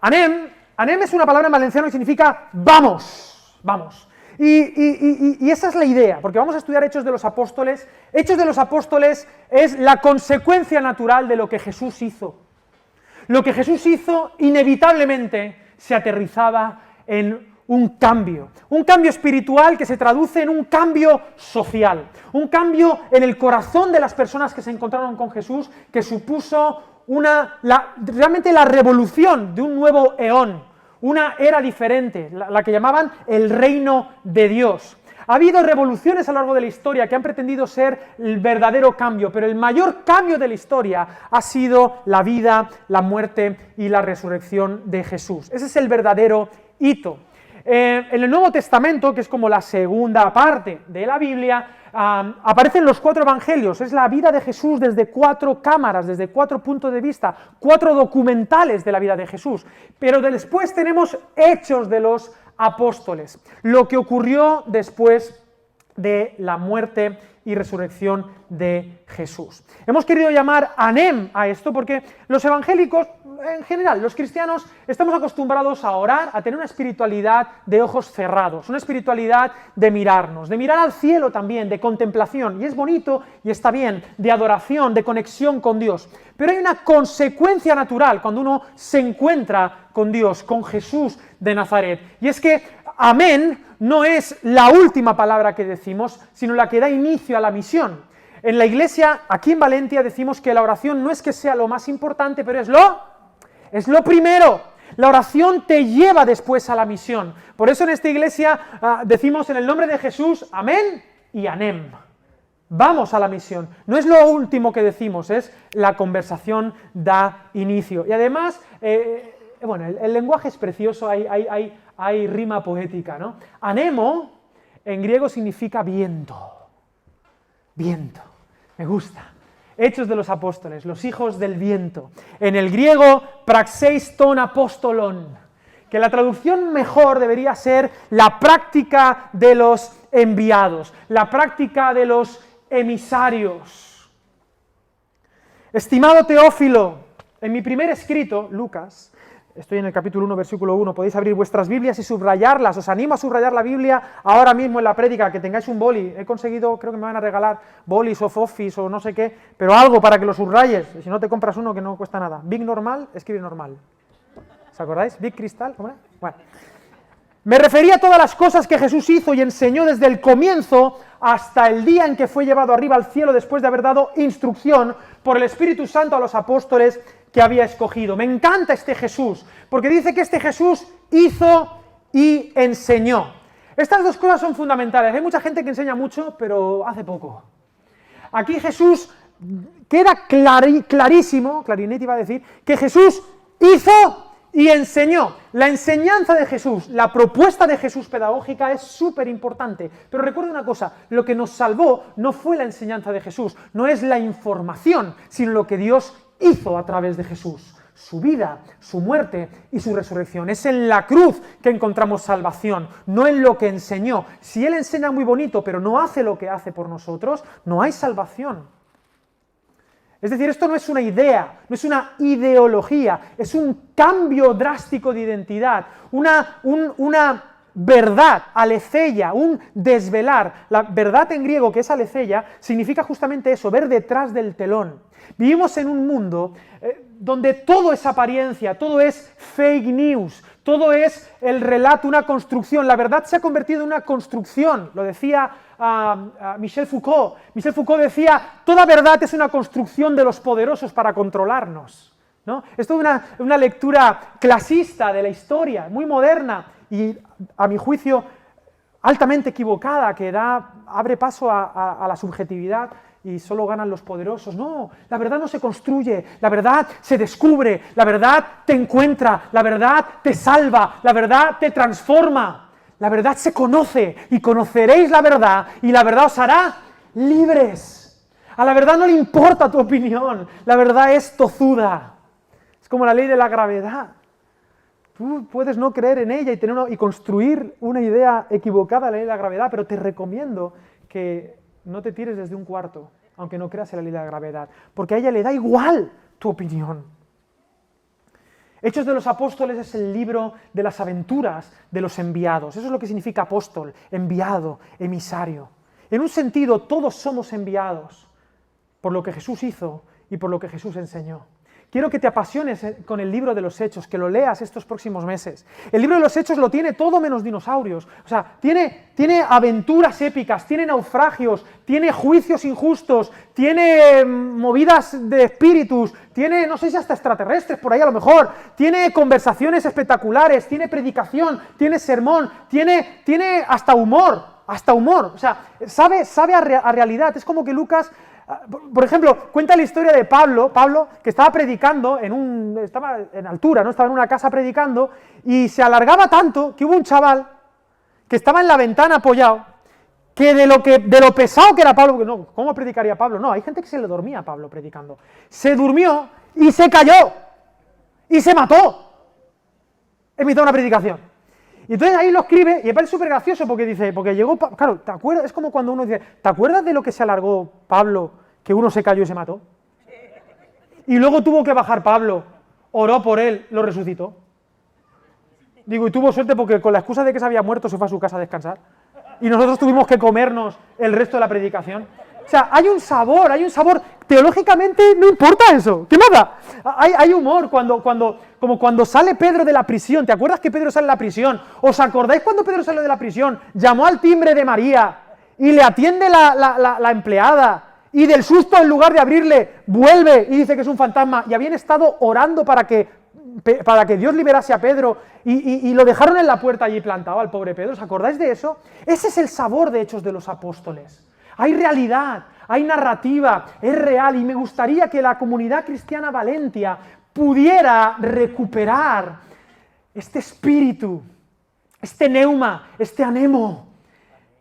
Anem es una palabra en valenciano que significa vamos, vamos. Y esa es la idea, porque vamos a estudiar Hechos de los Apóstoles. Hechos de los Apóstoles es la consecuencia natural de lo que Jesús hizo. Lo que Jesús hizo inevitablemente se aterrizaba en un cambio espiritual que se traduce en un cambio social, un cambio en el corazón de las personas que se encontraron con Jesús, que supuso realmente la revolución de un nuevo eón, una era diferente, la que llamaban el reino de Dios. Ha habido revoluciones a lo largo de la historia que han pretendido ser el verdadero cambio, pero el mayor cambio de la historia ha sido la vida, la muerte y la resurrección de Jesús. Ese es el verdadero hito. En el Nuevo Testamento, que es como la segunda parte de la Biblia, aparecen los 4 evangelios. Es la vida de Jesús desde 4 cámaras, desde 4 puntos de vista, 4 documentales de la vida de Jesús. Pero después tenemos Hechos de los Apóstoles, lo que ocurrió después de la muerte y resurrección de Jesús. Hemos querido llamar anem a esto porque los evangélicos, en general, los cristianos, estamos acostumbrados a orar, a tener una espiritualidad de ojos cerrados, una espiritualidad de mirarnos, de mirar al cielo también, de contemplación, y es bonito y está bien, de adoración, de conexión con Dios. Pero hay una consecuencia natural cuando uno se encuentra con Dios, con Jesús de Nazaret, y es que amén no es la última palabra que decimos, sino la que da inicio a la misión. En la iglesia, aquí en Valencia, decimos que la oración no es que sea lo más importante, pero es lo primero. La oración te lleva después a la misión. Por eso en esta iglesia decimos en el nombre de Jesús, amén y anem. Vamos a la misión. No es lo último que decimos, es la conversación da inicio. Y además, bueno, el lenguaje es precioso, hay rima poética, ¿no? Anemo, en griego, significa viento. Viento, me gusta. Hechos de los Apóstoles, los hijos del viento. En el griego, praxeis ton apostolon, que la traducción mejor debería ser la práctica de los enviados, la práctica de los emisarios. Estimado Teófilo, en mi primer escrito, Lucas, estoy en el capítulo 1, versículo 1, podéis abrir vuestras Biblias y subrayarlas, os animo a subrayar la Biblia ahora mismo en la prédica, que tengáis un boli, he conseguido, creo que me van a regalar bolis o office o no sé qué, pero algo para que lo subrayes, si no te compras uno que no cuesta nada. Big normal, escribe normal. ¿Os acordáis? Big cristal, ¿cómo era? Bueno. Me refería a todas las cosas que Jesús hizo y enseñó desde el comienzo hasta el día en que fue llevado arriba al cielo después de haber dado instrucción por el Espíritu Santo a los apóstoles que había escogido. Me encanta este Jesús, porque dice que este Jesús hizo y enseñó. Estas dos cosas son fundamentales. Hay mucha gente que enseña mucho, pero hace poco. Aquí Jesús queda clarísimo, clarinete iba a decir, que Jesús hizo y enseñó. La enseñanza de Jesús, la propuesta de Jesús pedagógica es súper importante. Pero recuerda una cosa, lo que nos salvó no fue la enseñanza de Jesús, no es la información, sino lo que Dios hizo a través de Jesús, su vida, su muerte y su resurrección. Es en la cruz que encontramos salvación, no en lo que enseñó. Si Él enseña muy bonito, pero no hace lo que hace por nosotros, no hay salvación. Es decir, esto no es una idea, no es una ideología, es un cambio drástico de identidad, una verdad, aletheia, un desvelar. La verdad en griego, que es aletheia, significa justamente eso, ver detrás del telón. Vivimos en un mundo donde todo es apariencia, todo es fake news, todo es el relato, una construcción. La verdad se ha convertido en una construcción, lo decía Michel Foucault. Michel Foucault decía, toda verdad es una construcción de los poderosos para controlarnos, ¿no? Esto es una lectura clasista de la historia, muy moderna y, a mi juicio, altamente equivocada, que abre paso a la subjetividad y solo ganan los poderosos. No, la verdad no se construye, la verdad se descubre, la verdad te encuentra, la verdad te salva, la verdad te transforma, la verdad se conoce y conoceréis la verdad y la verdad os hará libres. A la verdad no le importa tu opinión, la verdad es tozuda, es como la ley de la gravedad. Tú puedes no creer en ella y construir una idea equivocada de la ley de la gravedad, pero te recomiendo que no te tires desde un cuarto, aunque no creas en la ley de la gravedad, porque a ella le da igual tu opinión. Hechos de los Apóstoles es el libro de las aventuras de los enviados. Eso es lo que significa apóstol, enviado, emisario. En un sentido, todos somos enviados por lo que Jesús hizo y por lo que Jesús enseñó. Quiero que te apasiones con el libro de los Hechos, que lo leas estos próximos meses. El libro de los Hechos lo tiene todo menos dinosaurios. O sea, tiene aventuras épicas, tiene naufragios, tiene juicios injustos, tiene movidas de espíritus, tiene, no sé si hasta extraterrestres por ahí a lo mejor, tiene conversaciones espectaculares, tiene predicación, tiene sermón, tiene hasta humor. O sea, sabe a realidad. Es como que Lucas... Por ejemplo, cuenta la historia de Pablo, que estaba predicando, estaba en altura, ¿no? Estaba en una casa predicando, y se alargaba tanto que hubo un chaval que estaba en la ventana apoyado, que de lo pesado que era Pablo, porque no, ¿cómo predicaría Pablo? No, hay gente que se le dormía a Pablo predicando. Se durmió y se cayó, y se mató en mitad de una predicación. Y entonces ahí lo escribe, y me parece súper gracioso porque llegó, claro, ¿te acuerdas? Es como cuando uno dice, ¿te acuerdas de lo que se alargó Pablo, que uno se cayó y se mató? Y luego tuvo que bajar Pablo, oró por él, lo resucitó. Digo, y tuvo suerte porque con la excusa de que se había muerto se fue a su casa a descansar. Y nosotros tuvimos que comernos el resto de la predicación. O sea, hay un sabor, teológicamente no importa eso, ¿qué más da? Hay humor como cuando sale Pedro de la prisión. ¿Te acuerdas que Pedro sale de la prisión? ¿Os acordáis cuando Pedro salió de la prisión? Llamó al timbre de María y le atiende la empleada, y del susto, en lugar de abrirle, vuelve y dice que es un fantasma, y habían estado orando para que Dios liberase a Pedro, y lo dejaron en la puerta allí plantado al pobre Pedro. ¿Os acordáis de eso? Ese es el sabor de Hechos de los Apóstoles. Hay realidad, hay narrativa, es real, y me gustaría que la comunidad cristiana Valentia pudiera recuperar este espíritu, este neuma, este anemo,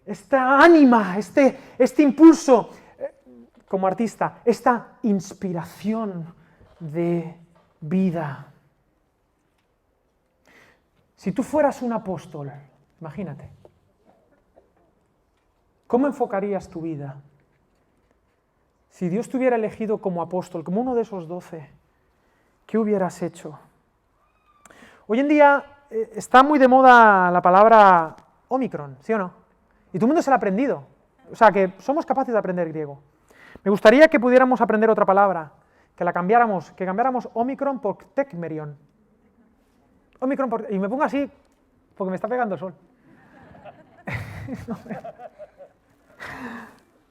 esta ánima, este impulso como artista, esta inspiración de vida. Si tú fueras un apóstol, imagínate, ¿cómo enfocarías tu vida? Si Dios te hubiera elegido como apóstol, como uno de esos 12, ¿qué hubieras hecho? Hoy en día está muy de moda la palabra Omicron, ¿sí o no? Y todo el mundo se la ha aprendido. O sea, que somos capaces de aprender griego. Me gustaría que pudiéramos aprender otra palabra, que cambiáramos Omicron por Tecmerion. Y me pongo así porque me está pegando el sol.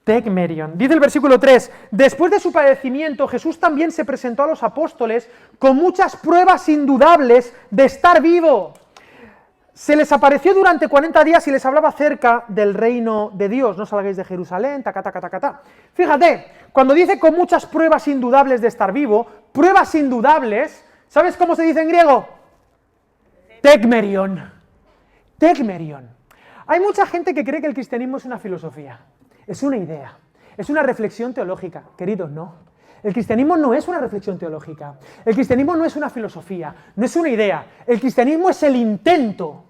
Tecmerion. Dice el versículo 3, después de su padecimiento, Jesús también se presentó a los apóstoles con muchas pruebas indudables de estar vivo. Se les apareció durante 40 días y les hablaba acerca del reino de Dios. No salgáis de Jerusalén, ta. Fíjate, cuando dice con muchas pruebas indudables de estar vivo, pruebas indudables, ¿sabes cómo se dice en griego? Tecmerion. Hay mucha gente que cree que el cristianismo es una filosofía, es una idea, es una reflexión teológica. Queridos, no. El cristianismo no es una reflexión teológica, el cristianismo no es una filosofía, no es una idea. El cristianismo es el intento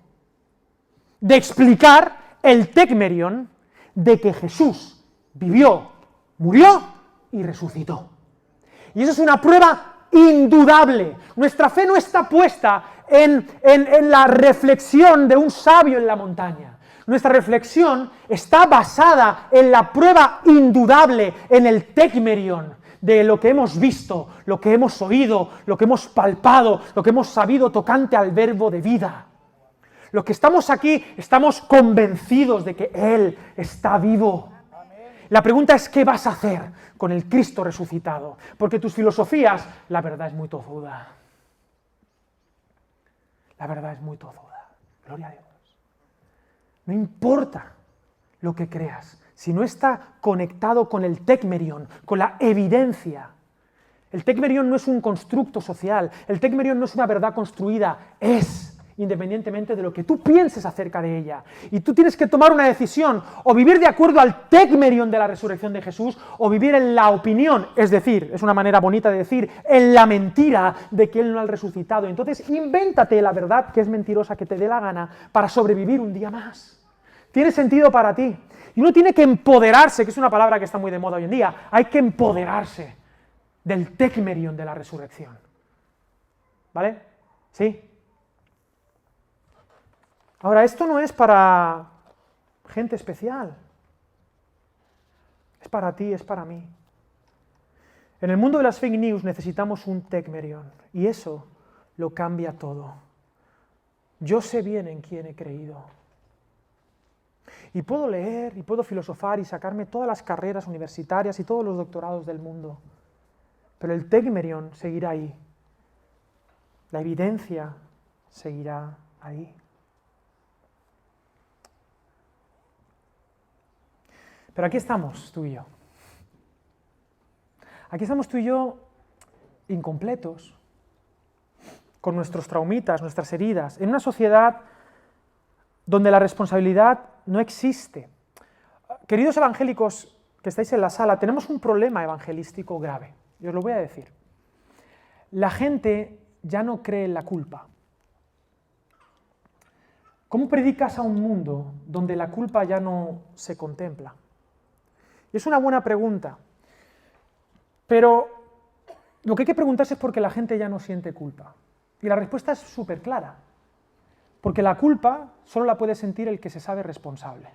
de explicar el Tecmerion de que Jesús vivió, murió y resucitó. Y eso es una prueba indudable. Nuestra fe no está puesta en la reflexión de un sabio en la montaña. Nuestra reflexión está basada en la prueba indudable, en el Tecmerion, de lo que hemos visto, lo que hemos oído, lo que hemos palpado, lo que hemos sabido tocante al verbo de vida. Los que estamos aquí estamos convencidos de que Él está vivo. La pregunta es, ¿qué vas a hacer con el Cristo resucitado? Porque tus filosofías, la verdad es muy tozuda. La verdad es muy tozuda. Gloria a Dios. No importa lo que creas, si no está conectado con el Tecmerion, con la evidencia. El Tecmerion no es un constructo social, el Tecmerion no es una verdad construida, es independientemente de lo que tú pienses acerca de ella. Y tú tienes que tomar una decisión, o vivir de acuerdo al Tecmerion de la resurrección de Jesús, o vivir en la opinión, es decir, es una manera bonita de decir, en la mentira de que Él no ha resucitado. Entonces, invéntate la verdad que es mentirosa, que te dé la gana, para sobrevivir un día más. Tiene sentido para ti. Y uno tiene que empoderarse, que es una palabra que está muy de moda hoy en día, hay que empoderarse del Tecmerion de la resurrección. ¿Vale? ¿Sí? Ahora, esto no es para gente especial. Es para ti, es para mí. En el mundo de las fake news necesitamos un tecmerión, y eso lo cambia todo. Yo sé bien en quién he creído. Y puedo leer, y puedo filosofar, y sacarme todas las carreras universitarias y todos los doctorados del mundo. Pero el tecmerión seguirá ahí. La evidencia seguirá ahí. Pero aquí estamos tú y yo. Aquí estamos tú y yo incompletos, con nuestros traumitas, nuestras heridas, en una sociedad donde la responsabilidad no existe. Queridos evangélicos que estáis en la sala, tenemos un problema evangelístico grave, y os lo voy a decir. La gente ya no cree en la culpa. ¿Cómo predicas a un mundo donde la culpa ya no se contempla? Y es una buena pregunta, pero lo que hay que preguntarse es por qué la gente ya no siente culpa. Y la respuesta es súper clara, porque la culpa solo la puede sentir el que se sabe responsable.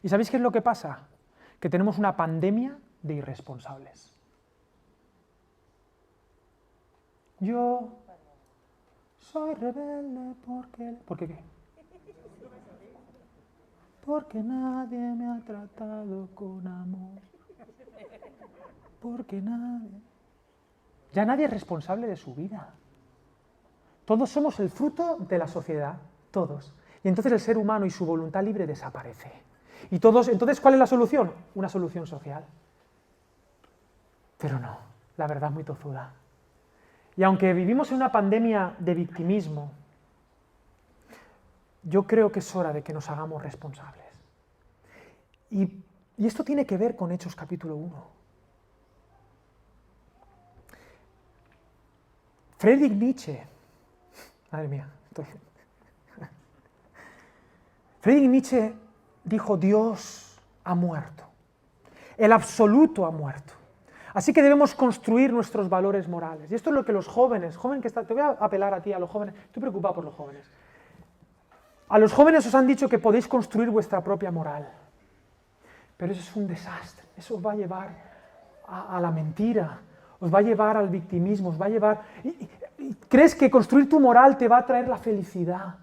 ¿Y sabéis qué es lo que pasa? Que tenemos una pandemia de irresponsables. Yo soy rebelde porque... ¿Por qué qué? Porque nadie me ha tratado con amor. Porque nadie... Ya nadie es responsable de su vida. Todos somos el fruto de la sociedad, todos. Y entonces el ser humano y su voluntad libre desaparece. Y todos, entonces, ¿cuál es la solución? Una solución social. Pero no, la verdad es muy tozuda. Y aunque vivimos en una pandemia de victimismo, yo creo que es hora de que nos hagamos responsables. Y esto tiene que ver con Hechos capítulo 1. Friedrich Nietzsche, madre mía, Friedrich Nietzsche dijo: Dios ha muerto, el absoluto ha muerto. Así que debemos construir nuestros valores morales. Y esto es lo que los jóvenes, te voy a apelar a ti, a los jóvenes, estoy preocupado por los jóvenes. A los jóvenes os han dicho que podéis construir vuestra propia moral. Pero eso es un desastre, eso os va a llevar a la mentira, os va a llevar al victimismo, os va a llevar... ¿Y crees que construir tu moral te va a traer la felicidad?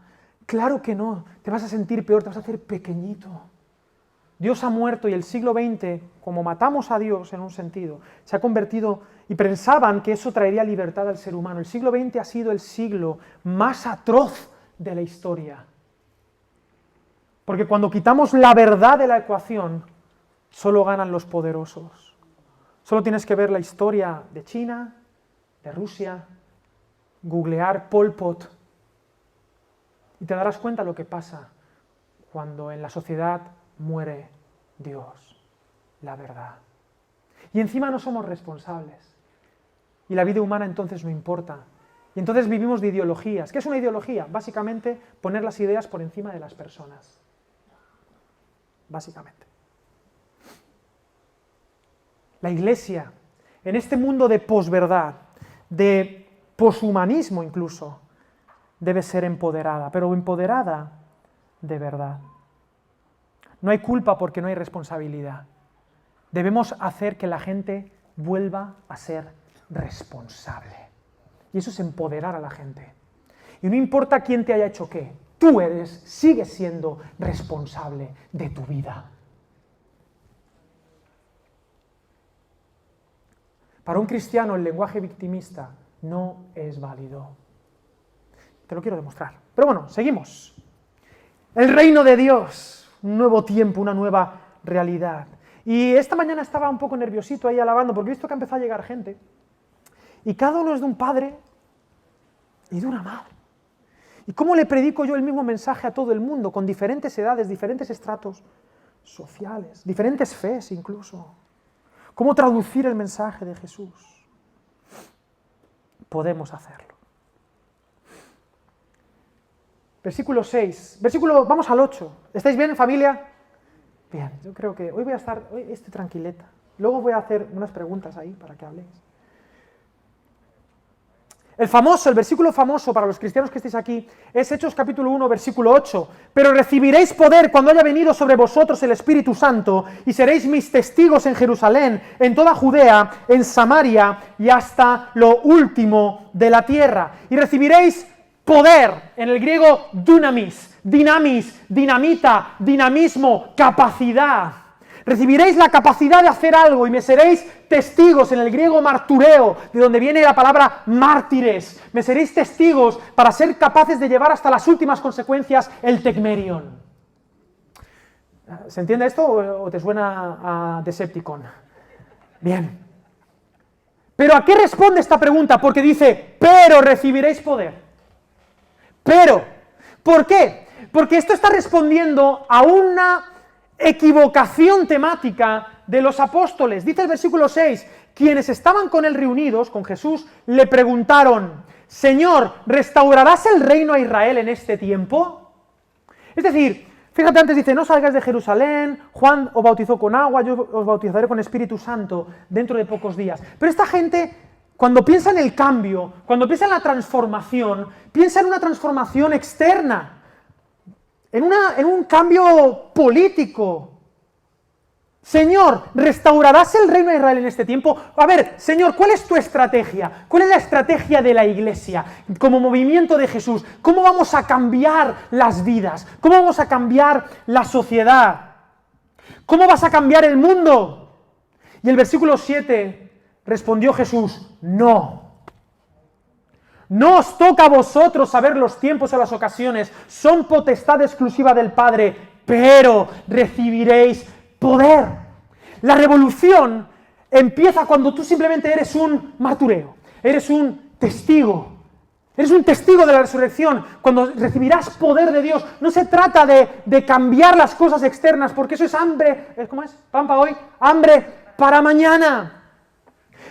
Claro que no, te vas a sentir peor, te vas a hacer pequeñito. Dios ha muerto y el siglo XX, como matamos a Dios en un sentido, se ha convertido, y pensaban que eso traería libertad al ser humano. El siglo XX ha sido el siglo más atroz de la historia. Porque cuando quitamos la verdad de la ecuación, solo ganan los poderosos. Solo tienes que ver la historia de China, de Rusia, googlear Pol Pot, y te darás cuenta de lo que pasa cuando en la sociedad muere Dios, la verdad. Y encima no somos responsables. Y la vida humana entonces no importa. Y entonces vivimos de ideologías. ¿Qué es una ideología? Básicamente poner las ideas por encima de las personas. Básicamente. La Iglesia, en este mundo de posverdad, de poshumanismo incluso, debe ser empoderada, pero empoderada de verdad. No hay culpa porque no hay responsabilidad. Debemos hacer que la gente vuelva a ser responsable. Y eso es empoderar a la gente. Y no importa quién te haya hecho qué, tú sigues siendo responsable de tu vida. Para un cristiano el lenguaje victimista no es válido. Te lo quiero demostrar. Pero bueno, seguimos. El reino de Dios, un nuevo tiempo, una nueva realidad. Y esta mañana estaba un poco nerviosito ahí alabando, porque he visto que ha empezado a llegar gente. Y cada uno es de un padre y de una madre. ¿Y cómo le predico yo el mismo mensaje a todo el mundo, con diferentes edades, diferentes estratos sociales, diferentes fes incluso? ¿Cómo traducir el mensaje de Jesús? Podemos hacerlo. Versículo 6, vamos al 8. ¿Estáis bien, familia? Bien, yo creo que hoy estoy tranquileta. Luego voy a hacer unas preguntas ahí para que habléis. El versículo famoso para los cristianos que estéis aquí, es Hechos capítulo 1, versículo 8. Pero recibiréis poder cuando haya venido sobre vosotros el Espíritu Santo, y seréis mis testigos en Jerusalén, en toda Judea, en Samaria, y hasta lo último de la tierra. Y recibiréis poder, en el griego dunamis, dinamita, dinamismo, capacidad. Recibiréis la capacidad de hacer algo y me seréis testigos, en el griego martureo, de donde viene la palabra mártires. Me seréis testigos para ser capaces de llevar hasta las últimas consecuencias el tecmerion. ¿Se entiende esto o te suena a Decepticon? Bien. ¿Pero a qué responde esta pregunta? Porque dice, pero recibiréis poder. Pero, ¿por qué? Porque esto está respondiendo a una equivocación temática de los apóstoles. Dice el versículo 6, quienes estaban con él reunidos, con Jesús, le preguntaron, Señor, ¿restaurarás el reino a Israel en este tiempo? Es decir, fíjate, antes dice, no salgáis de Jerusalén, Juan os bautizó con agua, yo os bautizaré con Espíritu Santo dentro de pocos días. Pero esta gente, cuando piensa en el cambio, cuando piensa en la transformación, piensa en una transformación externa, en un cambio político. Señor, ¿restaurarás el reino de Israel en este tiempo? A ver, Señor, ¿cuál es tu estrategia? ¿Cuál es la estrategia de la Iglesia como movimiento de Jesús? ¿Cómo vamos a cambiar las vidas? ¿Cómo vamos a cambiar la sociedad? ¿Cómo vas a cambiar el mundo? Y el versículo 7 respondió Jesús, no. No os toca a vosotros saber los tiempos o las ocasiones, son potestad exclusiva del Padre, pero recibiréis poder. La revolución empieza cuando tú simplemente eres un martureo, eres un testigo de la resurrección, cuando recibirás poder de Dios. No se trata de cambiar las cosas externas, porque eso es hambre, ¿cómo es? ¿Pan para hoy? Hambre para mañana,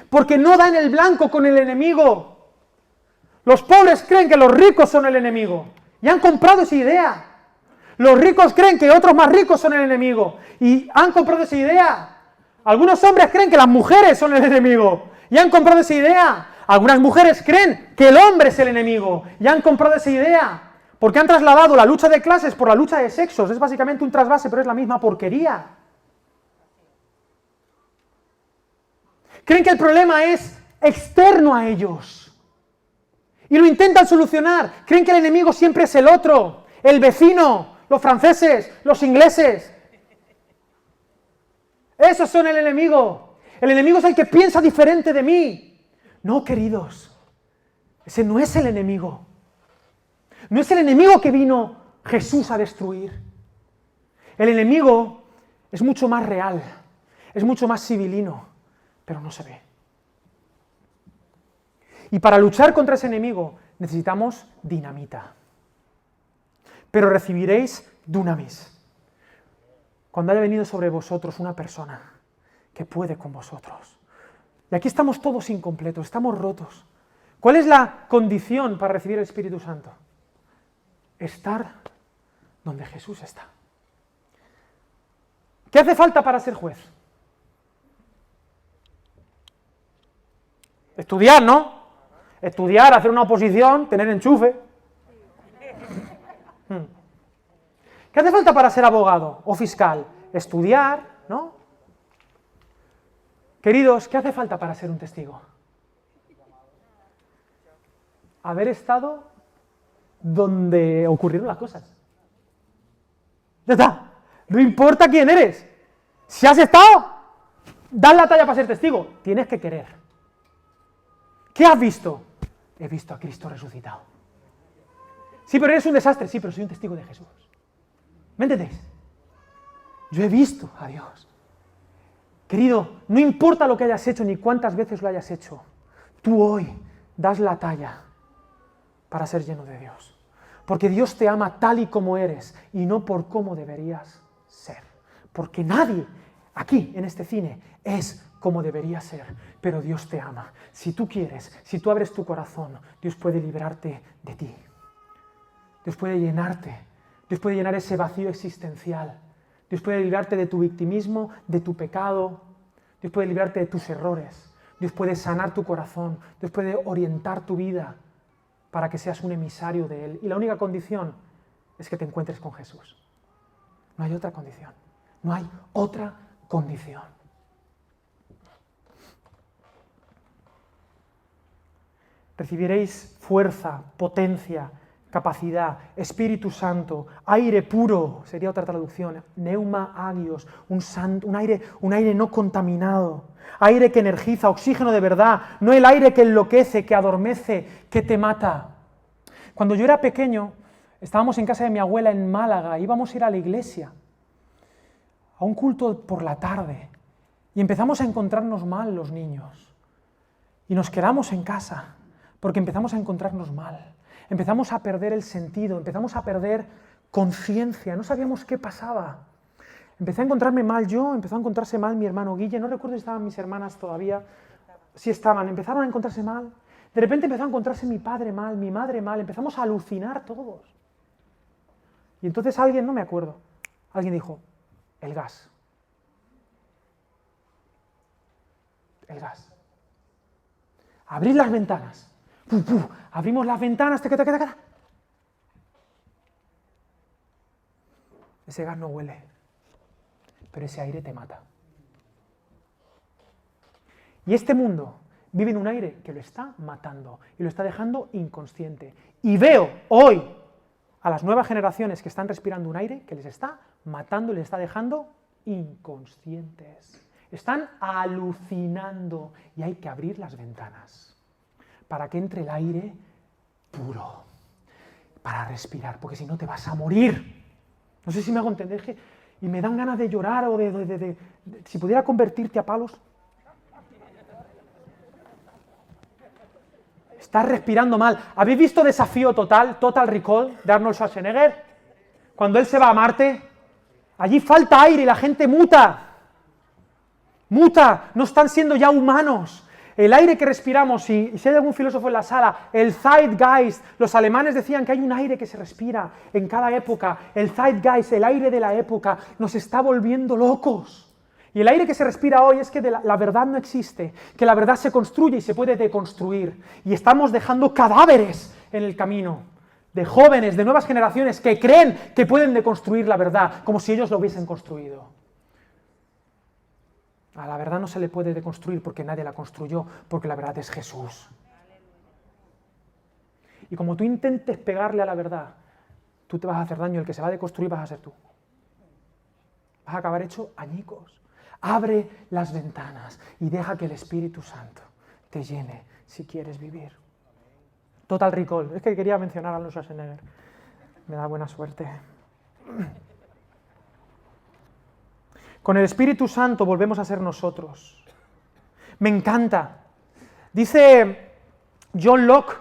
porque no da en el blanco con el enemigo. Los pobres creen que los ricos son el enemigo y han comprado esa idea. Los ricos creen que otros más ricos son el enemigo y han comprado esa idea. Algunos hombres creen que las mujeres son el enemigo y han comprado esa idea. Algunas mujeres creen que el hombre es el enemigo y han comprado esa idea. Porque han trasladado la lucha de clases por la lucha de sexos. Es básicamente un trasvase, pero es la misma porquería. Creen que el problema es externo a ellos. Y lo intentan solucionar. Creen que el enemigo siempre es el otro, el vecino, los franceses, los ingleses. Esos son el enemigo. El enemigo es el que piensa diferente de mí. No, queridos, ese no es el enemigo. No es el enemigo que vino Jesús a destruir. El enemigo es mucho más real, es mucho más civilino, pero no se ve. Y para luchar contra ese enemigo necesitamos dinamita. Pero recibiréis dunamis. Cuando haya venido sobre vosotros una persona que puede con vosotros. Y aquí estamos todos incompletos, estamos rotos. ¿Cuál es la condición para recibir el Espíritu Santo? Estar donde Jesús está. ¿Qué hace falta para ser juez? Estudiar, ¿no? Estudiar, hacer una oposición, tener enchufe. ¿Qué hace falta para ser abogado o fiscal? Estudiar, ¿no? Queridos, ¿qué hace falta para ser un testigo? Haber estado donde ocurrieron las cosas. Ya está. No importa quién eres. Si has estado, das la talla para ser testigo. Tienes que querer. ¿Qué has visto? He visto a Cristo resucitado. Sí, pero eres un desastre. Sí, pero soy un testigo de Jesús. ¿Me entendéis? Yo he visto a Dios. Querido, no importa lo que hayas hecho ni cuántas veces lo hayas hecho, tú hoy das la talla para ser lleno de Dios. Porque Dios te ama tal y como eres y no por cómo deberías ser. Porque nadie aquí en este cine es como debería ser, pero Dios te ama. Si tú quieres, si tú abres tu corazón, Dios puede librarte de ti. Dios puede llenarte. Dios puede llenar ese vacío existencial. Dios puede librarte de tu victimismo, de tu pecado. Dios puede librarte de tus errores. Dios puede sanar tu corazón, Dios puede orientar tu vida para que seas un emisario de Él. Y la única condición es que te encuentres con Jesús. No hay otra condición. No hay otra condición. Recibiréis fuerza, potencia, capacidad, Espíritu Santo, aire puro, sería otra traducción, neuma agios, un aire no contaminado, aire que energiza, oxígeno de verdad, no el aire que enloquece, que adormece, que te mata. Cuando yo era pequeño, estábamos en casa de mi abuela en Málaga, íbamos a ir a la iglesia, a un culto por la tarde, y empezamos a encontrarnos mal los niños, y nos quedamos en casa, porque empezamos a encontrarnos mal. Empezamos a perder el sentido, empezamos a perder conciencia, no sabíamos qué pasaba. Empecé a encontrarme mal yo, empezó a encontrarse mal mi hermano Guille, no recuerdo si estaban mis hermanas todavía, sí estaban, empezaron a encontrarse mal. De repente empezó a encontrarse mi padre mal, mi madre mal, empezamos a alucinar todos. Y entonces alguien, no me acuerdo, alguien dijo, el gas. El gas. Abrid las ventanas. Abrimos las ventanas, Ese gas no huele, pero ese aire te mata. Y este mundo vive en un aire que lo está matando y lo está dejando inconsciente. Y veo hoy a las nuevas generaciones que están respirando un aire que les está matando y les está dejando inconscientes. Están alucinando y hay que abrir las ventanas para que entre el aire puro, para respirar, porque si no te vas a morir. No sé si me hago entender, y me dan ganas de llorar o si pudiera convertirte a palos. Estás respirando mal. ¿Habéis visto Desafío Total, Total Recall, de Arnold Schwarzenegger? Cuando él se va a Marte, allí falta aire y la gente muta. Muta, no están siendo ya humanos. El aire que respiramos, si hay algún filósofo en la sala, el Zeitgeist, los alemanes decían que hay un aire que se respira en cada época, el Zeitgeist, el aire de la época, nos está volviendo locos. Y el aire que se respira hoy es que la verdad no existe, que la verdad se construye y se puede deconstruir. Y estamos dejando cadáveres en el camino, de jóvenes, de nuevas generaciones que creen que pueden deconstruir la verdad, como si ellos lo hubiesen construido. A la verdad no se le puede deconstruir porque nadie la construyó, porque la verdad es Jesús. Y como tú intentes pegarle a la verdad, tú te vas a hacer daño, el que se va a deconstruir vas a ser tú. Vas a acabar hecho añicos. Abre las ventanas y deja que el Espíritu Santo te llene si quieres vivir. Total Recall, es que quería mencionar a Arnold Schwarzenegger. Me da buena suerte. Con el Espíritu Santo volvemos a ser nosotros. Me encanta. Dice John Locke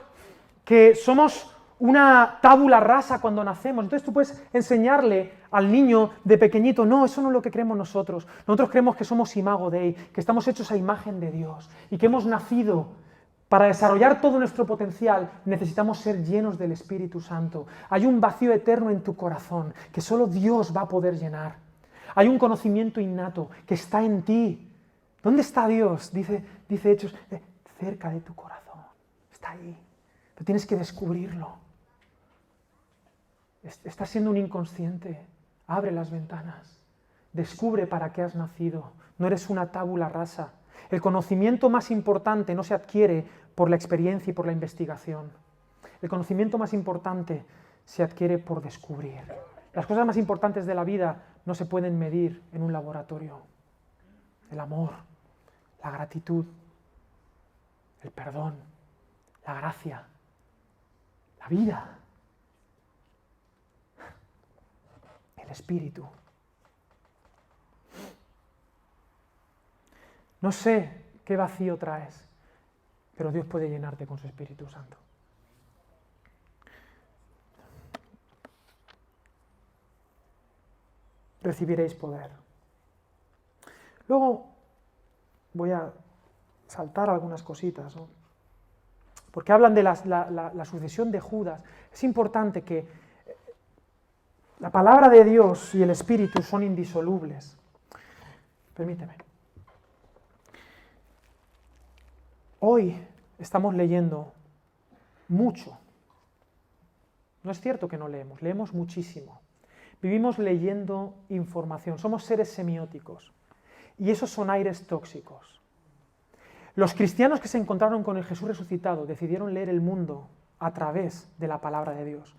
que somos una tabula rasa cuando nacemos. Entonces tú puedes enseñarle al niño de pequeñito, no, eso no es lo que creemos nosotros. Nosotros creemos que somos imago Dei, que estamos hechos a imagen de Dios y que hemos nacido. Para desarrollar todo nuestro potencial necesitamos ser llenos del Espíritu Santo. Hay un vacío eterno en tu corazón que solo Dios va a poder llenar. Hay un conocimiento innato que está en ti. ¿Dónde está Dios? Dice Hechos, cerca de tu corazón. Está ahí. Pero tienes que descubrirlo. Estás siendo un inconsciente. Abre las ventanas. Descubre para qué has nacido. No eres una tabula rasa. El conocimiento más importante no se adquiere por la experiencia y por la investigación. El conocimiento más importante se adquiere por descubrir. Las cosas más importantes de la vida no se pueden medir en un laboratorio. El amor, la gratitud, el perdón, la gracia, la vida, el Espíritu. No sé qué vacío traes, pero Dios puede llenarte con su Espíritu Santo. Recibiréis poder. Luego voy a saltar algunas cositas, ¿no? Porque hablan de la sucesión de Judas. Es importante que la palabra de Dios y el Espíritu son indisolubles. Permíteme. Hoy estamos leyendo mucho. No es cierto que no leemos muchísimo. Vivimos leyendo información, somos seres semióticos. Y esos son aires tóxicos. Los cristianos que se encontraron con el Jesús resucitado decidieron leer el mundo a través de la palabra de Dios.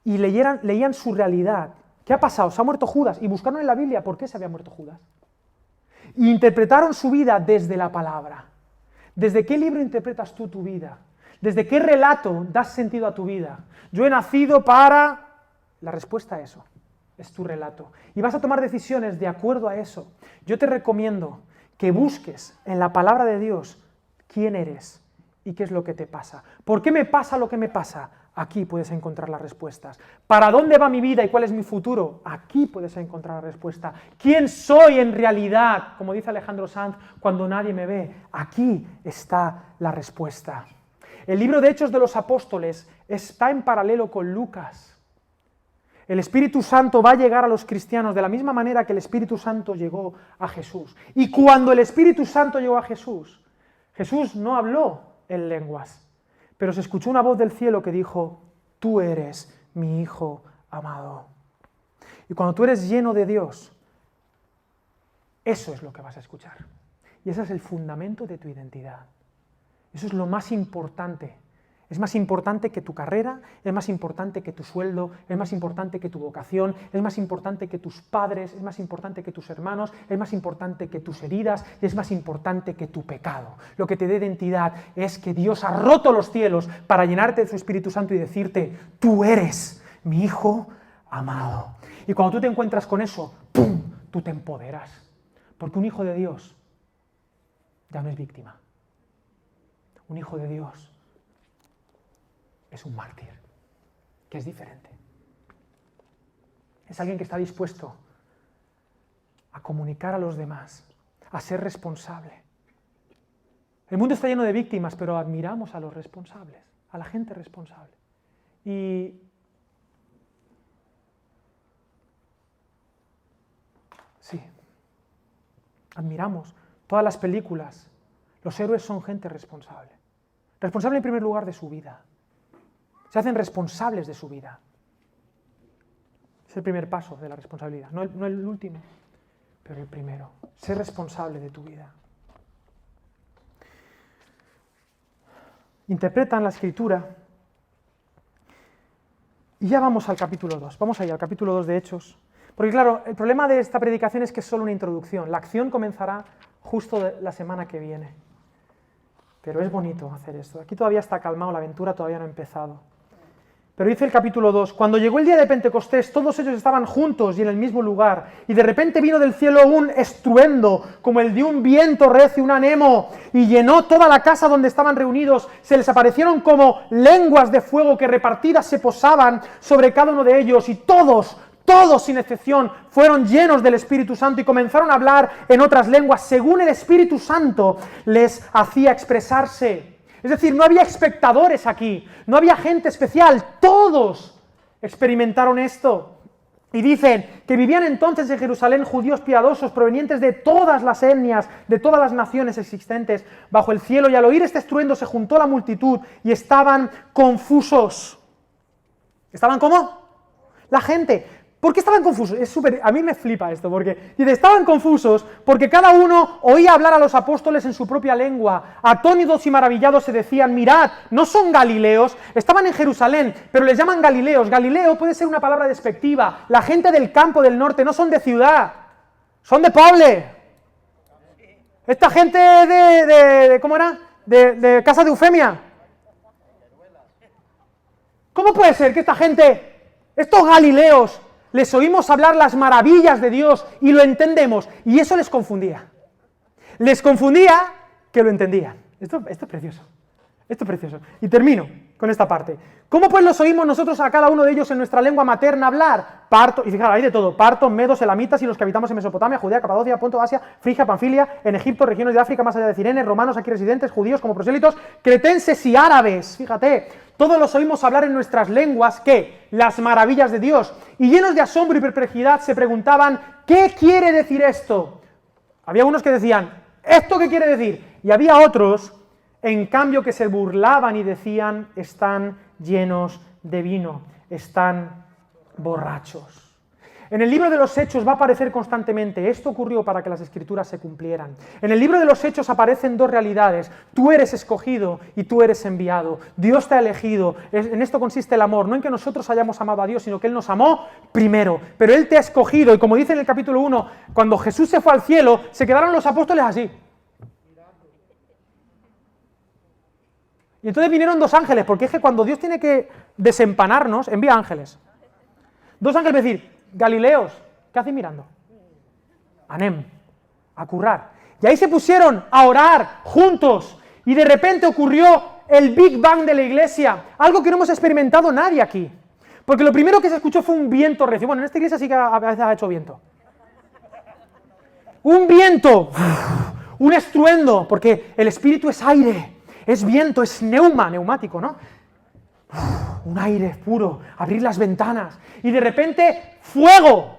Y leían su realidad. ¿Qué ha pasado? Se ha muerto Judas. Y buscaron en la Biblia por qué se había muerto Judas. Y interpretaron su vida desde la palabra. ¿Desde qué libro interpretas tú tu vida? ¿Desde qué relato das sentido a tu vida? Yo he nacido para... La respuesta a eso es tu relato. Y vas a tomar decisiones de acuerdo a eso. Yo te recomiendo que busques en la palabra de Dios quién eres y qué es lo que te pasa. ¿Por qué me pasa lo que me pasa? Aquí puedes encontrar las respuestas. ¿Para dónde va mi vida y cuál es mi futuro? Aquí puedes encontrar la respuesta. ¿Quién soy en realidad? Como dice Alejandro Sanz, cuando nadie me ve. Aquí está la respuesta. El libro de Hechos de los Apóstoles está en paralelo con Lucas. El Espíritu Santo va a llegar a los cristianos de la misma manera que el Espíritu Santo llegó a Jesús. Y cuando el Espíritu Santo llegó a Jesús, Jesús no habló en lenguas, pero se escuchó una voz del cielo que dijo: tú eres mi Hijo amado. Y cuando tú eres lleno de Dios, eso es lo que vas a escuchar. Y ese es el fundamento de tu identidad. Eso es lo más importante. Es más importante que tu carrera, es más importante que tu sueldo, es más importante que tu vocación, es más importante que tus padres, es más importante que tus hermanos, es más importante que tus heridas, y es más importante que tu pecado. Lo que te dé identidad es que Dios ha roto los cielos para llenarte de su Espíritu Santo y decirte: tú eres mi Hijo amado. Y cuando tú te encuentras con eso, ¡pum!, tú te empoderas. Porque un hijo de Dios ya no es víctima. Un hijo de Dios es un mártir, que es diferente. Es alguien que está dispuesto a comunicar a los demás, a ser responsable. El mundo está lleno de víctimas, pero admiramos a los responsables, a la gente responsable. Y sí, admiramos todas las películas. Los héroes son gente responsable. Responsable en primer lugar de su vida. Se hacen responsables de su vida. Es el primer paso de la responsabilidad, no el último, pero el primero. Ser responsable de tu vida. Interpretan la Escritura. Y ya vamos al capítulo 2. Vamos ahí al capítulo 2 de Hechos. Porque claro, el problema de esta predicación es que es solo una introducción. La acción comenzará justo la semana que viene. Pero es bonito hacer esto. Aquí todavía está calmado, la aventura todavía no ha empezado. Pero dice el capítulo 2, cuando llegó el día de Pentecostés, todos ellos estaban juntos y en el mismo lugar, y de repente vino del cielo un estruendo, como el de un viento recio, un anemo, y llenó toda la casa donde estaban reunidos. Se les aparecieron como lenguas de fuego que repartidas se posaban sobre cada uno de ellos, y todos sin excepción, fueron llenos del Espíritu Santo y comenzaron a hablar en otras lenguas, según el Espíritu Santo les hacía expresarse. Es decir, no había espectadores aquí, no había gente especial, todos experimentaron esto. Y dicen que vivían entonces en Jerusalén judíos piadosos provenientes de todas las etnias, de todas las naciones existentes bajo el cielo, y al oír este estruendo se juntó la multitud y estaban confusos. ¿Estaban cómo? La gente. ¿Por qué estaban confusos? A mí me flipa esto, porque dice, estaban confusos porque cada uno oía hablar a los apóstoles en su propia lengua. Atónitos y maravillados se decían: mirad, ¿no son galileos? Estaban en Jerusalén, pero les llaman galileos. Galileo puede ser una palabra despectiva. La gente del campo del norte no son de ciudad, son de poble. Esta gente de ¿cómo era? De casa de Eufemia. ¿Cómo puede ser que esta gente, estos galileos, les oímos hablar las maravillas de Dios y lo entendemos? Y eso les confundía. Les confundía que lo entendían. Esto es precioso. Esto es precioso. Y termino con esta parte. ¿Cómo pues los oímos nosotros a cada uno de ellos en nuestra lengua materna hablar? Y fijaros, hay de todo. Partos, medos, elamitas y los que habitamos en Mesopotamia, Judea, Capadocia, Ponto, Asia, Frigia, Panfilia, en Egipto, regiones de África más allá de Cirene, romanos aquí residentes, judíos como prosélitos, cretenses y árabes. Fíjate, todos los oímos hablar en nuestras lenguas, ¿qué? Las maravillas de Dios. Y llenos de asombro y perplejidad se preguntaban: ¿qué quiere decir esto? Había unos que decían: ¿esto qué quiere decir? Y había otros En cambio que se burlaban y decían, están llenos de vino, están borrachos. En el libro de los Hechos va a aparecer constantemente, esto ocurrió para que las Escrituras se cumplieran. En el libro de los Hechos aparecen dos realidades, tú eres escogido y tú eres enviado, Dios te ha elegido, en esto consiste el amor, no en que nosotros hayamos amado a Dios, sino que Él nos amó primero, pero Él te ha escogido, y como dice en el capítulo 1, cuando Jesús se fue al cielo, se quedaron los apóstoles así. Y entonces vinieron dos ángeles, porque es que cuando Dios tiene que desempanarnos, envía ángeles. Dos ángeles, decir, Galileos, ¿qué hacéis mirando? Anem, a currar. Y ahí se pusieron a orar juntos, y de repente ocurrió el Big Bang de la iglesia, algo que no hemos experimentado nadie aquí. Porque lo primero que se escuchó fue un viento recio. Bueno, en esta iglesia sí que a veces ha hecho viento. Un viento, un estruendo, porque el espíritu es aire, es viento, es neumático, ¿no? Un aire puro, abrir las ventanas, y de repente, ¡fuego!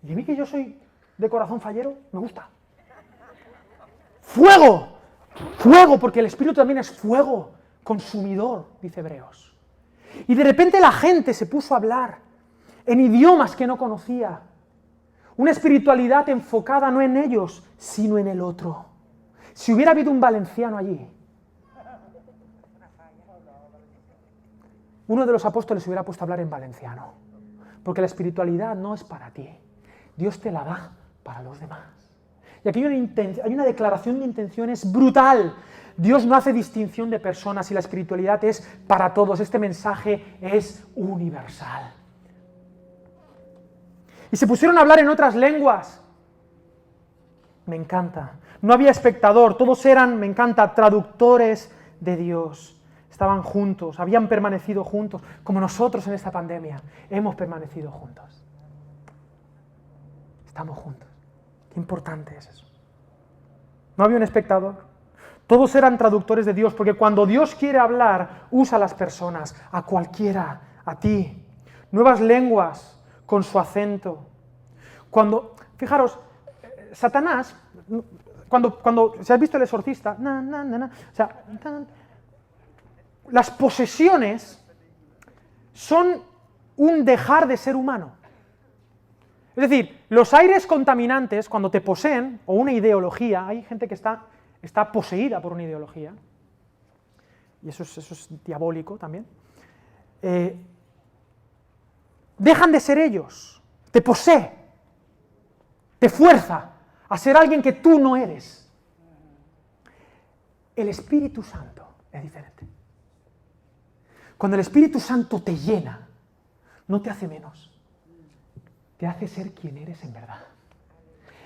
Y a mí que yo soy de corazón fallero, me gusta. ¡Fuego! ¡Fuego! Porque el Espíritu también es fuego, consumidor, dice Hebreos. Y de repente la gente se puso a hablar en idiomas que no conocía. Una espiritualidad enfocada no en ellos, sino en el otro. Si hubiera habido un valenciano allí, uno de los apóstoles se hubiera puesto a hablar en valenciano, porque la espiritualidad no es para ti, Dios te la da para los demás. Y aquí hay una declaración de intenciones brutal. Dios no hace distinción de personas y la espiritualidad es para todos, este mensaje es universal. Y se pusieron a hablar en otras lenguas. Me encanta. No había espectador, todos eran, me encanta, traductores de Dios. Estaban juntos, habían permanecido juntos, como nosotros en esta pandemia, hemos permanecido juntos. Estamos juntos. Qué importante es eso. No había un espectador. Todos eran traductores de Dios, porque cuando Dios quiere hablar, usa a las personas, a cualquiera, a ti. Nuevas lenguas, con su acento. Fijaros, Satanás, cuando si has visto El Exorcista, o sea, las posesiones son un dejar de ser humano. Es decir, los aires contaminantes, cuando te poseen, o una ideología, hay gente que está poseída por una ideología, y eso es diabólico también, dejan de ser ellos, te posee, te fuerza a ser alguien que tú no eres. El Espíritu Santo es diferente. Cuando el Espíritu Santo te llena, no te hace menos, te hace ser quien eres en verdad.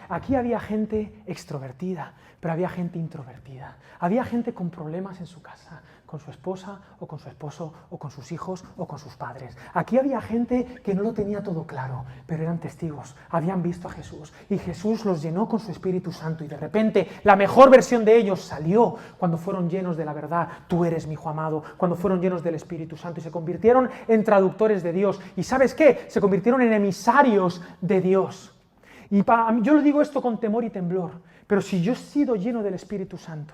Aquí había gente extrovertida, pero había gente introvertida. Había gente con problemas en su casa, con su esposa, o con su esposo, o con sus hijos, o con sus padres. Aquí había gente que no lo tenía todo claro, pero eran testigos, habían visto a Jesús, y Jesús los llenó con su Espíritu Santo, y de repente la mejor versión de ellos salió cuando fueron llenos de la verdad. Tú eres mi Hijo amado, cuando fueron llenos del Espíritu Santo, y se convirtieron en traductores de Dios. ¿Y sabes qué? Se convirtieron en emisarios de Dios. Y yo lo digo esto con temor y temblor, pero si yo he sido lleno del Espíritu Santo,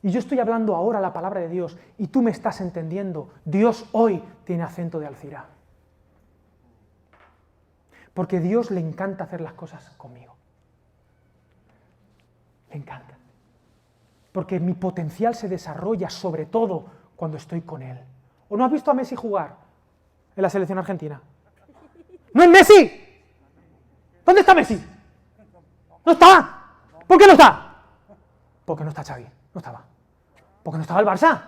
y yo estoy hablando ahora la palabra de Dios, y tú me estás entendiendo, Dios hoy tiene acento de Alcira. Porque a Dios le encanta hacer las cosas conmigo. Le encanta. Porque mi potencial se desarrolla sobre todo cuando estoy con Él. ¿O no has visto a Messi jugar en la selección argentina? ¡No es Messi! ¿Dónde está Messi? ¡No está! ¿Por qué no está? Porque no está Xavi, no estaba. Porque no estaba el Barça.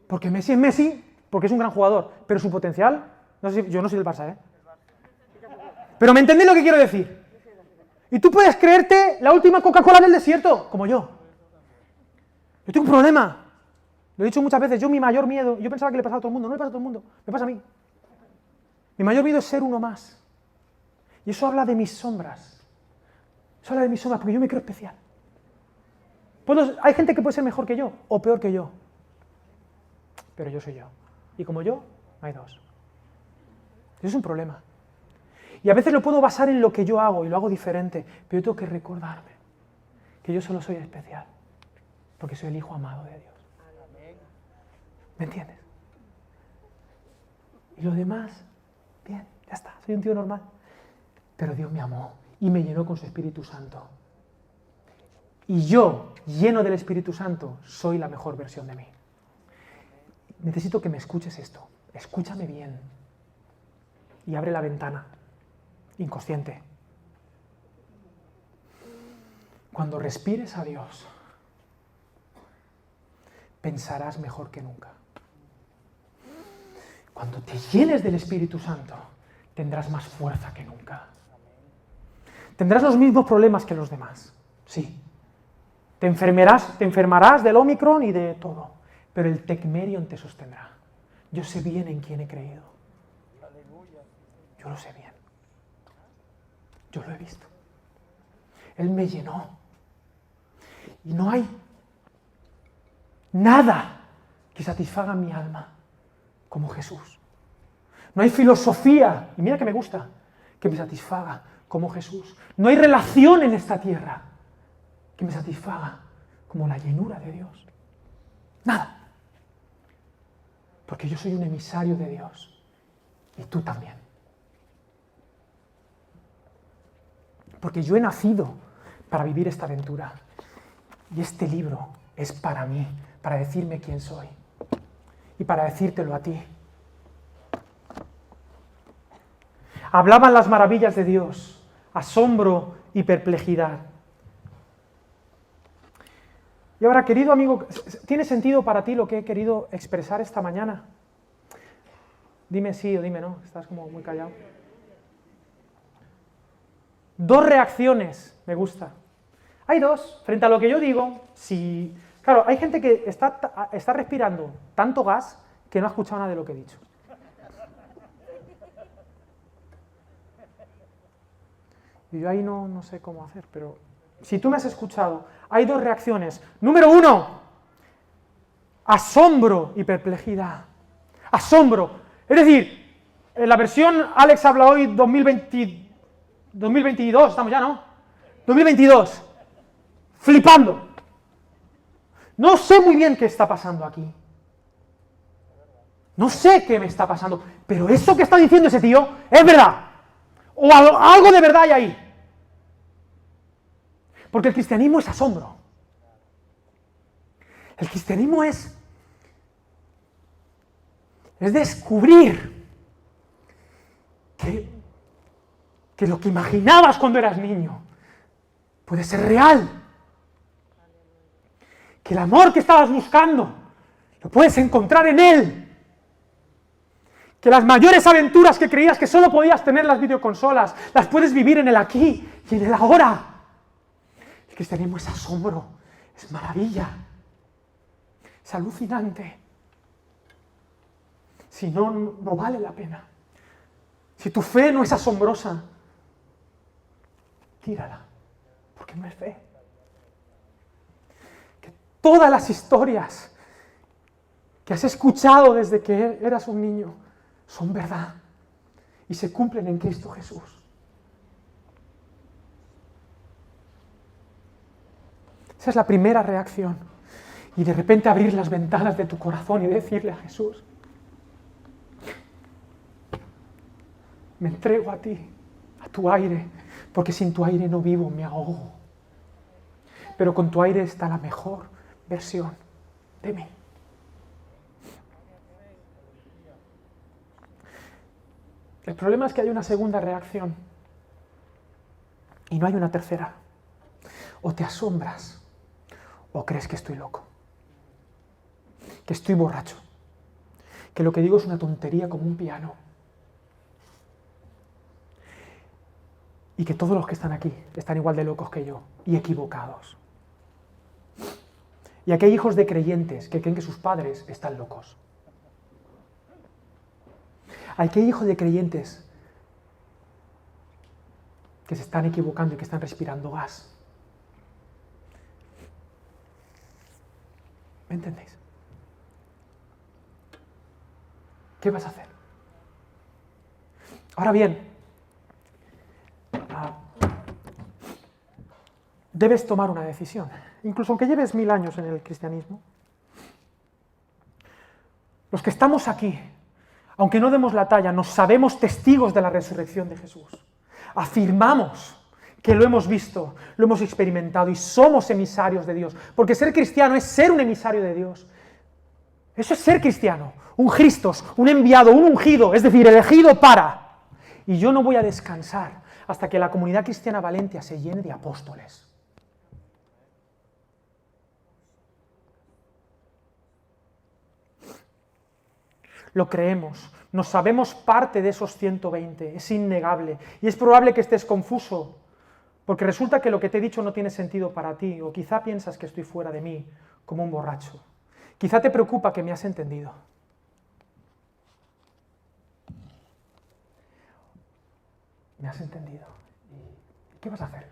Porque Messi es Messi, porque es un gran jugador, pero su potencial, yo no soy del Barça, pero me entendéis lo que quiero decir. Y tú puedes creerte la última Coca-Cola del desierto, como yo. Yo tengo un problema. Lo he dicho muchas veces, mi mayor miedo, yo pensaba que le pasaba a todo el mundo, no le pasa a todo el mundo, me pasa a mí. Mi mayor miedo es ser uno más. Y eso habla de mis sombras. Eso habla de mis sombras, porque yo me creo especial. Hay gente que puede ser mejor que yo, o peor que yo. Pero yo soy yo. Y como yo, hay dos. Eso es un problema. Y a veces lo puedo basar en lo que yo hago, y lo hago diferente, pero yo tengo que recordarme que yo solo soy especial. Porque soy el hijo amado de Dios. ¿Me entiendes? Y lo demás, bien, ya está, soy un tío normal. Pero Dios me amó y me llenó con su Espíritu Santo. Y yo, lleno del Espíritu Santo, soy la mejor versión de mí. Necesito que me escuches esto. Escúchame bien. Y abre la ventana. Inconsciente. Cuando respires a Dios, pensarás mejor que nunca. Cuando te llenes del Espíritu Santo, tendrás más fuerza que nunca. Tendrás los mismos problemas que los demás, sí. Te enfermarás del Omicron y de todo, pero el Tecmerion te sostendrá. Yo sé bien en quién he creído. Yo lo sé bien. Yo lo he visto. Él me llenó. Y no hay nada que satisfaga mi alma como Jesús. No hay filosofía, y mira que me gusta, que me satisfaga como Jesús. No hay relación en esta tierra que me satisfaga como la llenura de Dios. Nada. Porque yo soy un emisario de Dios. Y tú también. Porque yo he nacido para vivir esta aventura. Y este libro es para mí, para decirme quién soy. Y para decírtelo a ti. Hablaban las maravillas de Dios, asombro y perplejidad. Y ahora, querido amigo, ¿tiene sentido para ti lo que he querido expresar esta mañana? Dime sí o dime no, estás como muy callado. 2 reacciones, me gusta. Hay 2, frente a lo que yo digo, si... Claro, hay gente que está respirando tanto gas que no ha escuchado nada de lo que he dicho. Y yo ahí no sé cómo hacer, pero si tú me has escuchado, hay 2 reacciones. Número 1, asombro y perplejidad. Asombro. Es decir, en la versión Alex habla hoy 2022, estamos ya, ¿no? 2022. Flipando. No sé muy bien qué está pasando aquí. No sé qué me está pasando, pero eso que está diciendo ese tío es verdad. O algo de verdad hay ahí. Porque el cristianismo es asombro. El cristianismo es descubrir que lo que imaginabas cuando eras niño puede ser real. Que el amor que estabas buscando lo puedes encontrar en Él. Que las mayores aventuras que creías que solo podías tener en las videoconsolas, las puedes vivir en el aquí y en el ahora. El cristianismo es asombro, es maravilla, es alucinante. Si no, no vale la pena. Si tu fe no es asombrosa, tírala, porque no es fe. Que todas las historias que has escuchado desde que eras un niño son verdad y se cumplen en Cristo Jesús. Esa es la primera reacción. Y de repente abrir las ventanas de tu corazón y decirle a Jesús: me entrego a ti, a tu aire, porque sin tu aire no vivo, me ahogo. Pero con tu aire está la mejor versión de mí. El problema es que hay una segunda reacción y no hay una tercera. O te asombras o crees que estoy loco, que estoy borracho, que lo que digo es una tontería como un piano y que todos los que están aquí están igual de locos que yo y equivocados. Y aquí hay hijos de creyentes que creen que sus padres están locos. Aquí hay hijos de creyentes que se están equivocando y que están respirando gas. ¿Me entendéis? ¿Qué vas a hacer? Ahora bien, debes tomar una decisión, incluso aunque lleves 1000 años en el cristianismo. Los que estamos aquí, aunque no demos la talla, nos sabemos testigos de la resurrección de Jesús. Afirmamos que lo hemos visto, lo hemos experimentado y somos emisarios de Dios, porque ser cristiano es ser un emisario de Dios. Eso es ser cristiano, un Christos, un enviado, un ungido, es decir, elegido para. Y yo no voy a descansar hasta que la comunidad cristiana Valentia se llene de apóstoles. Lo creemos, nos sabemos parte de esos 120, es innegable. Y es probable que estés confuso, porque resulta que lo que te he dicho no tiene sentido para ti, o quizá piensas que estoy fuera de mí, como un borracho. Quizá te preocupa que me has entendido. Me has entendido. ¿Y qué vas a hacer?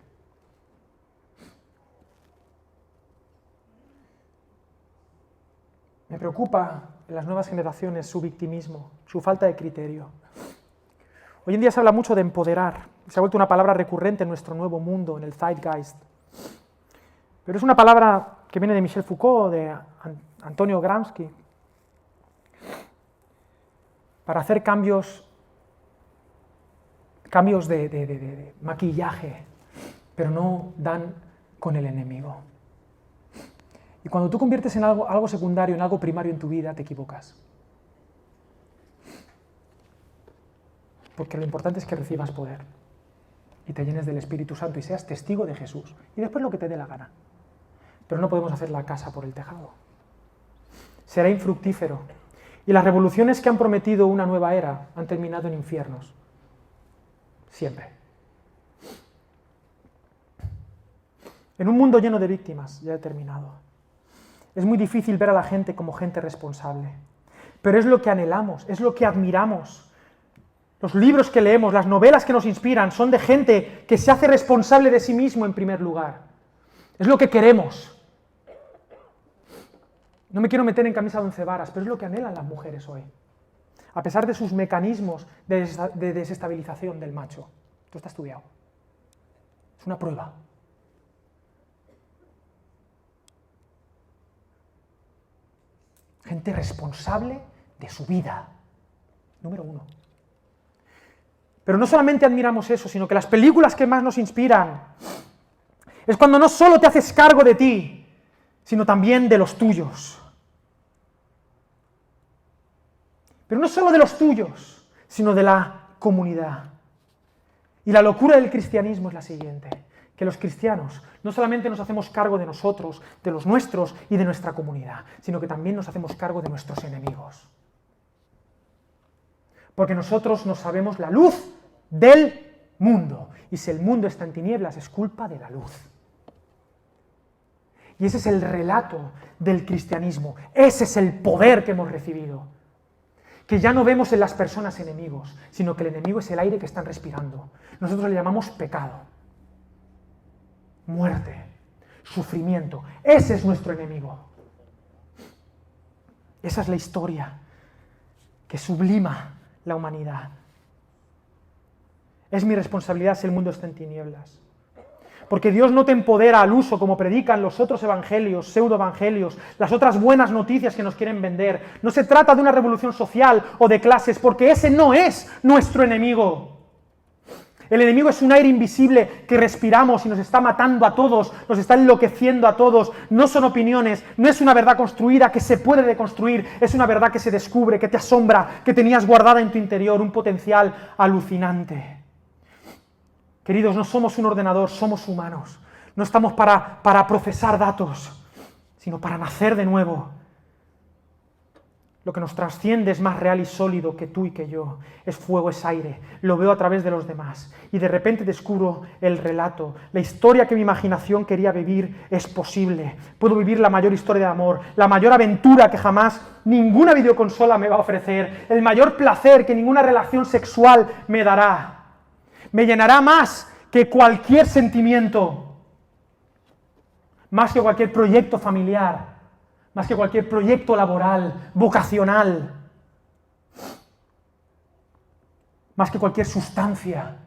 Me preocupa en las nuevas generaciones su victimismo, su falta de criterio. Hoy en día se habla mucho de empoderar, se ha vuelto una palabra recurrente en nuestro nuevo mundo, en el Zeitgeist. Pero es una palabra que viene de Michel Foucault, de Antonio Gramsci, para hacer cambios de maquillaje, pero no dan con el enemigo. Y cuando tú conviertes en algo secundario, en algo primario en tu vida, te equivocas. Porque lo importante es que recibas poder y te llenes del Espíritu Santo y seas testigo de Jesús. Y después lo que te dé la gana. Pero no podemos hacer la casa por el tejado. Será infructífero. Y las revoluciones que han prometido una nueva era han terminado en infiernos. Siempre. En un mundo lleno de víctimas, ya he terminado. Es muy difícil ver a la gente como gente responsable. Pero es lo que anhelamos, es lo que admiramos. Los libros que leemos, las novelas que nos inspiran, son de gente que se hace responsable de sí mismo en primer lugar. Es lo que queremos. No me quiero meter en camisa de 11 varas, pero es lo que anhelan las mujeres hoy. A pesar de sus mecanismos de desestabilización del macho. Esto está estudiado. Es una prueba. Gente responsable de su vida. Número 1. Pero no solamente admiramos eso, sino que las películas que más nos inspiran es cuando no solo te haces cargo de ti, sino también de los tuyos. Pero no solo de los tuyos, sino de la comunidad. Y la locura del cristianismo es la siguiente, que los cristianos no solamente nos hacemos cargo de nosotros, de los nuestros y de nuestra comunidad, sino que también nos hacemos cargo de nuestros enemigos. Porque nosotros nos sabemos la luz del mundo, y si el mundo está en tinieblas es culpa de la luz. Y ese es el relato del cristianismo, ese es el poder que hemos recibido, que ya no vemos en las personas enemigos, sino que el enemigo es el aire que están respirando. Nosotros le llamamos pecado, muerte, sufrimiento, ese es nuestro enemigo. Esa es la historia que sublima la humanidad. Es mi responsabilidad si el mundo está en tinieblas. Porque Dios no te empodera al uso como predican los otros evangelios, pseudoevangelios, las otras buenas noticias que nos quieren vender. No se trata de una revolución social o de clases, porque ese no es nuestro enemigo. El enemigo es un aire invisible que respiramos y nos está matando a todos, nos está enloqueciendo a todos. No son opiniones, no es una verdad construida que se puede deconstruir, es una verdad que se descubre, que te asombra, que tenías guardada en tu interior, un potencial alucinante. Queridos, no somos un ordenador, somos humanos. No estamos para procesar datos, sino para nacer de nuevo. Lo que nos trasciende es más real y sólido que tú y que yo. Es fuego, es aire. Lo veo a través de los demás. Y de repente descubro el relato. La historia que mi imaginación quería vivir es posible. Puedo vivir la mayor historia de amor, la mayor aventura que jamás ninguna videoconsola me va a ofrecer, el mayor placer que ninguna relación sexual me dará. Me llenará más que cualquier sentimiento, más que cualquier proyecto familiar, más que cualquier proyecto laboral, vocacional, más que cualquier sustancia.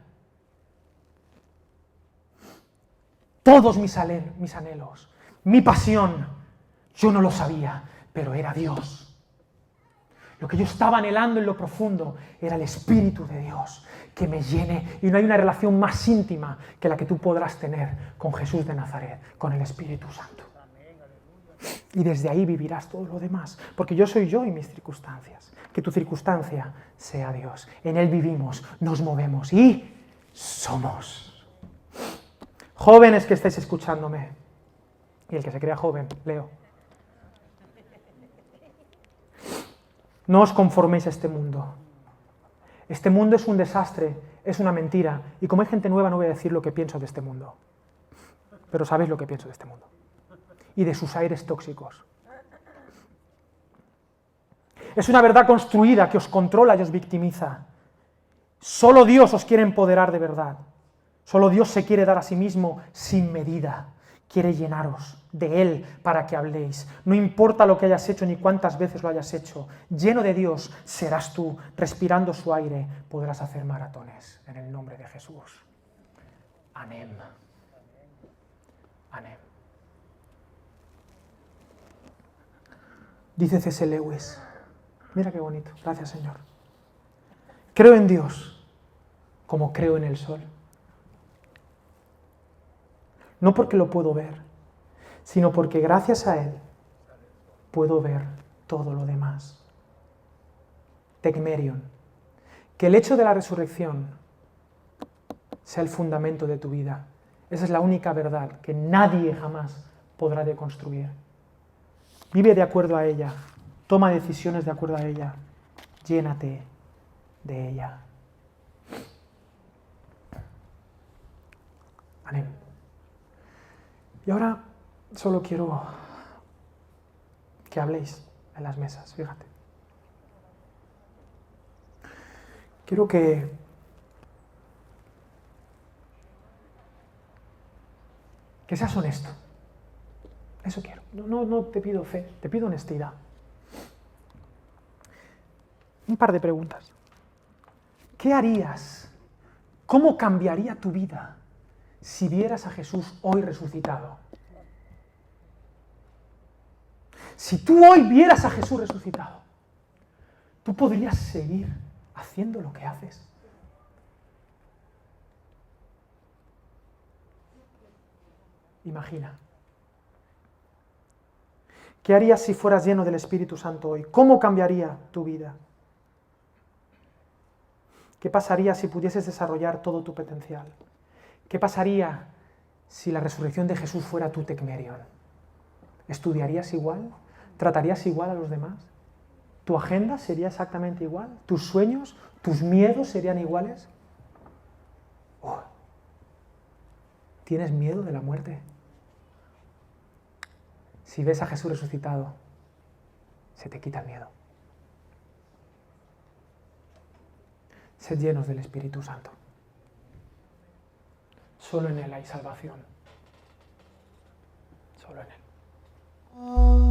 todos mis anhelos, mi pasión, yo no lo sabía, pero era Dios. Lo que yo estaba anhelando en lo profundo era el Espíritu de Dios, que me llene, y no hay una relación más íntima que la que tú podrás tener con Jesús de Nazaret, con el Espíritu Santo. Y desde ahí vivirás todo lo demás, porque yo soy yo y mis circunstancias. Que tu circunstancia sea Dios. En Él vivimos, nos movemos y somos. Jóvenes que estáis escuchándome, y el que se crea joven, Leo, no os conforméis a este mundo. Este mundo es un desastre, es una mentira, y como hay gente nueva no voy a decir lo que pienso de este mundo, pero sabéis lo que pienso de este mundo y de sus aires tóxicos. Es una verdad construida que os controla y os victimiza. Solo Dios os quiere empoderar de verdad. Solo Dios se quiere dar a sí mismo sin medida. Quiere llenaros de Él para que habléis. No importa lo que hayas hecho ni cuántas veces lo hayas hecho. Lleno de Dios serás tú. Respirando su aire podrás hacer maratones. En el nombre de Jesús. Amén. Amén. Dice C.S. Lewis. Mira qué bonito. Gracias, Señor. Creo en Dios como creo en el sol. No porque lo puedo ver, sino porque gracias a Él puedo ver todo lo demás. Tecmerion. Que el hecho de la resurrección sea el fundamento de tu vida. Esa es la única verdad que nadie jamás podrá deconstruir. Vive de acuerdo a ella. Toma decisiones de acuerdo a ella. Llénate de ella. Amén. Y ahora solo quiero que habléis en las mesas, fíjate. Quiero que seas honesto. Eso quiero. No te pido fe, te pido honestidad. Un par de preguntas. ¿Qué harías? ¿Cómo cambiaría tu vida si vieras a Jesús hoy resucitado? Si tú hoy vieras a Jesús resucitado, ¿tú podrías seguir haciendo lo que haces? Imagina. ¿Qué harías si fueras lleno del Espíritu Santo hoy? ¿Cómo cambiaría tu vida? ¿Qué pasaría si pudieses desarrollar todo tu potencial? ¿Qué pasaría si la resurrección de Jesús fuera tu tecmerion? ¿Estudiarías igual? ¿Tratarías igual a los demás? ¿Tu agenda sería exactamente igual? ¿Tus sueños, tus miedos serían iguales? ¿Tienes miedo de la muerte? Si ves a Jesús resucitado, se te quita el miedo. Sed llenos del Espíritu Santo. Solo en Él hay salvación. Solo en Él.